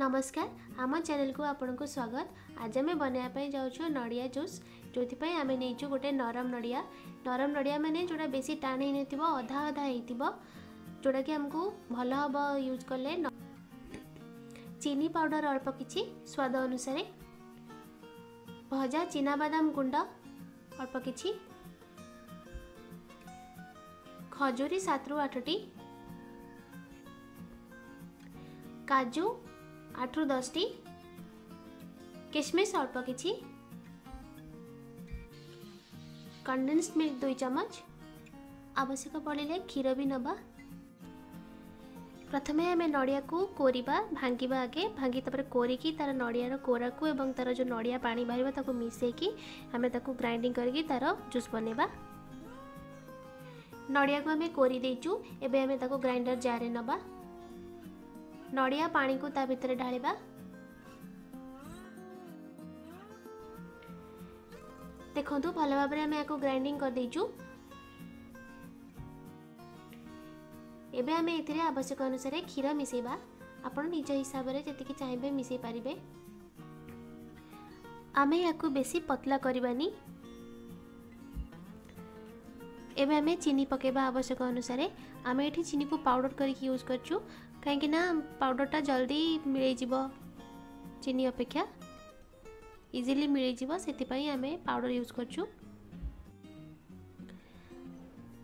नमस्कार आम चैनल को आपन को स्वागत। आज आम बनाया जाऊँ नड़िया जूस जो आम नहीं गोटे नरम नड़िया माने जोड़ा बेसी टाण हो अधा अधा हो जोड़ा कि आमको भल हम यूज कले। चीनी पाउडर अल्प किछि स्वाद अनुसार, भजा चीना बादाम गुंड अल्प किछि, खजूरी 7 ରୁ 8टी, काजू 8 ରୁ 10टी, किशमिश अल्प किछि, कंडेन्स्ड मिल्क 2 चम्मच, आवश्यक पड़े क्षीर भी नबा। प्रथमे आम नड़िया को कोरिबा भांगिबा आगे भांगी तापर कोरिकी तार नड़ियार कोरा को एवं तार जो नड़िया पानी बाहर ताको मिसेकी आम ताको ग्राइंडिंग करके तार जूस बनेबा। नड़िया को आम कोरी देचु एबे आम ताको ग्राइंडर जार नबा। नड़िया पानी को ता भितर ढालिबा। देखंतु भल भाव में आम या ग्राइंडिंग कर देचु। एबे आम ए आवश्यक अनुसार क्षीर मिसेबा। आपण निज हिसाब से जी चाहिए मिसई पारे। आम या बेसी पतला करबानी। एबे आम चीनी पकेबा आवश्यक अनुसार। आम ये चीनी को पाउडर करके यूज करचु कहीं ना पाउडरटा जल्दी मिल जीवो चीनी अपेक्षा इजिली मिल जीवो सेति आम पाउडर यूज करचु।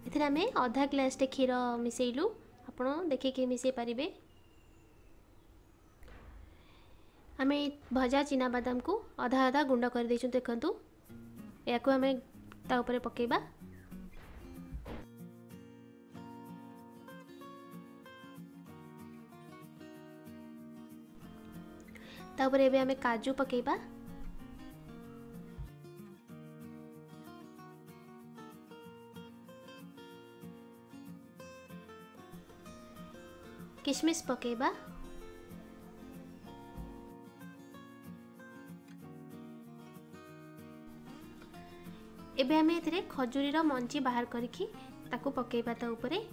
एथिरे आम आधा ग्लास टे क्षीर मिसेलु। आपण देखिए मिसई पारे। आम भजा चीना बादाम को आधा आधा गुंड कर देचु। देखंतु या आम ता ऊपर पकेबा। तापर एबे आम काजू पकेबा। किशमिश पकेबा। एबे आम एथिरे खजूरीर मंची बाहर करके ताकू पकेबा ता ऊपरे।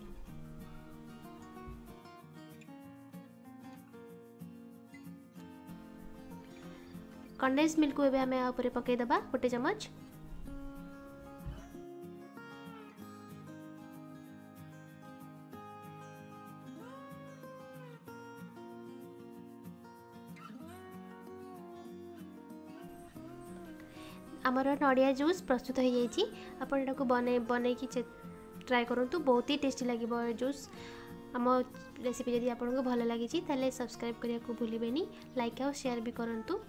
कंडेन्स मिल्क को आम ऊपर पकईदबा 1 चम्मच। आमर नड़िया जूस प्रस्तुत हो जाइए। आप बन ट्राए करूँ, बहुत ही टेस्टी लगे जूस। आम रेसिपी जदि आपको भल लगी सब्सक्राइब करने को भूलें, लाइक और शेयर भी करूँ।